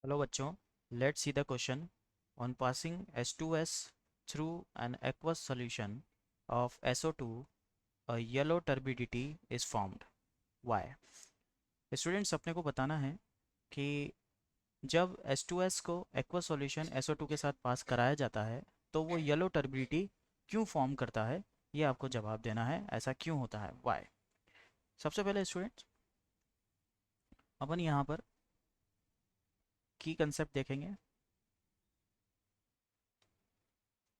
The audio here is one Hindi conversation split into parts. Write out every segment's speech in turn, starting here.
हेलो बच्चों, let's see the question on passing H2S through an aqueous solution of SO2 a yellow turbidity is formed. Why? Students अपने को बताना है कि जब H2S को aqueous solution SO2 के साथ पास कराया जाता है तो वो येलो टर्बिडिटी क्यों फॉर्म करता है। ये आपको जवाब देना है, ऐसा क्यों होता है, वाई। सबसे पहले स्टूडेंट्स अपन यहाँ पर की कंसेप्ट देखेंगे।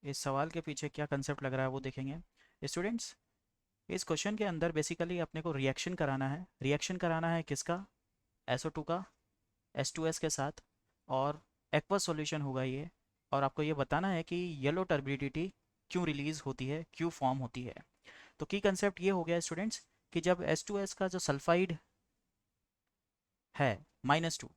इस सवाल के पीछे क्या कंसेप्ट लग रहा है वो देखेंगे स्टूडेंट्स। इस क्वेश्चन के अंदर बेसिकली अपने को रिएक्शन कराना है। रिएक्शन कराना है किसका? SO2 का H2S के साथ, और एक्वस सॉल्यूशन होगा ये। और आपको ये बताना है कि येलो टर्बिडिटी क्यों रिलीज होती है, क्यों फॉर्म होती है। तो की कंसेप्ट ये हो गया स्टूडेंट्स कि जब H2S का जो सल्फाइड है -2,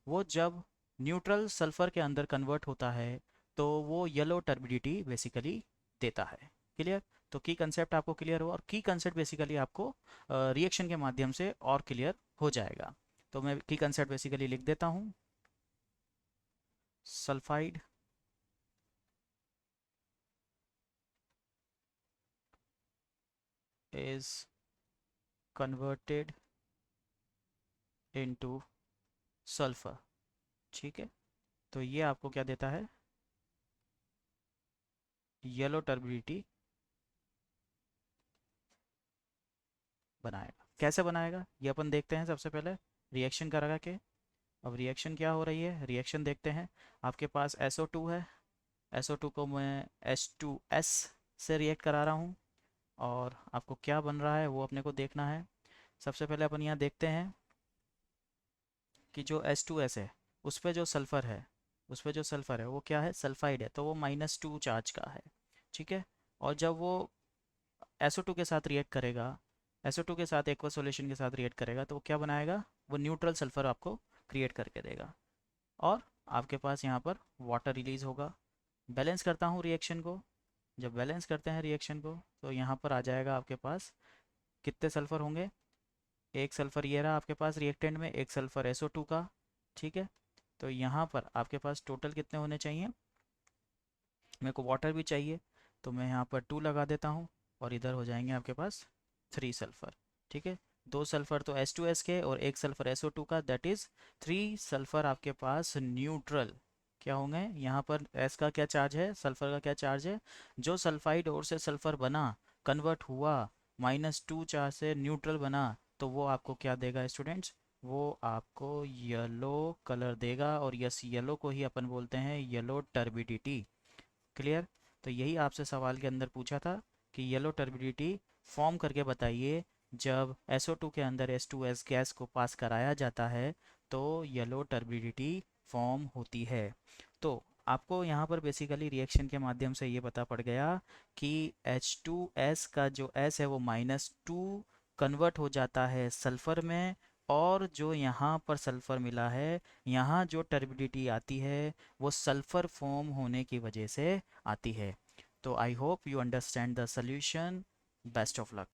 वो जब न्यूट्रल सल्फर के अंदर कन्वर्ट होता है तो वो येलो टर्बिडिटी बेसिकली देता है। क्लियर? तो की कंसेप्ट आपको क्लियर हो, और की कंसेप्ट बेसिकली आपको रिएक्शन के माध्यम से और क्लियर हो जाएगा। तो मैं की कंसेप्ट बेसिकली लिख देता हूँ। Sulphide is converted into sulphur. ठीक है, तो ये आपको क्या देता है? येलो टर्बिडिटी बनाएगा। कैसे बनाएगा ये अपन देखते हैं। सबसे पहले रिएक्शन करेगा के। अब रिएक्शन क्या हो रही है, रिएक्शन देखते हैं। आपके पास SO2 है, SO2 को मैं H2S से रिएक्ट करा रहा हूँ, और आपको क्या बन रहा है वो अपने को देखना है। सबसे पहले अपन यहाँ देखते हैं कि जो H2S है उस पे जो सल्फ़र है, उस पे जो सल्फ़र है वो क्या है? सल्फाइड है, तो वो -2 चार्ज का है। ठीक है। और जब वो SO2 के साथ रिएक्ट करेगा, SO2 के साथ एक्वा सॉल्यूशन के साथ रिएक्ट करेगा, तो वो क्या बनाएगा? वो न्यूट्रल सल्फ़र आपको क्रिएट करके देगा, और आपके पास यहाँ पर वाटर रिलीज होगा। बैलेंस करता हूँ रिएक्शन को। जब बैलेंस करते हैं रिएक्शन को तो यहाँ पर आ जाएगा आपके पास कितने सल्फ़र होंगे? एक सल्फ़र ये रहा आपके पास रिएक्टेंट में, एक सल्फ़र SO2 का। ठीक है, तो यहाँ पर आपके पास टोटल कितने होने चाहिए? मेरे को वाटर भी चाहिए, तो मैं यहाँ पर 2 लगा देता हूँ, और इधर हो जाएंगे आपके पास 3 सल्फ़र। ठीक है, 2 सल्फ़र तो H2S के और एक सल्फ़र SO2 का, दैट इज़ 3 सल्फ़र आपके पास न्यूट्रल क्या होंगे। यहाँ पर S का क्या चार्ज है, सल्फ़र का क्या चार्ज है? जो सल्फाइड और से सल्फ़र बना, कन्वर्ट हुआ, -2 चार्ज से न्यूट्रल बना, तो वो आपको क्या देगा स्टूडेंट्स? वो आपको येलो कलर देगा, और यस, येलो को ही अपन बोलते हैं येलो टर्बिडिटी। क्लियर? तो यही आपसे सवाल के अंदर पूछा था कि येलो टर्बिडिटी फॉर्म करके बताइए। जब SO2 के अंदर H2S गैस को पास कराया जाता है तो येलो टर्बिडिटी फॉर्म होती है। तो आपको यहाँ पर बेसिकली रिएक्शन के माध्यम से ये पता पड़ गया कि H2S का जो S है वो -2 कन्वर्ट हो जाता है सल्फर में, और जो यहाँ पर सल्फर मिला है, यहाँ जो टर्बिडिटी आती है वो सल्फर फॉर्म होने की वजह से आती है। तो I hope you understand the solution. Best of luck.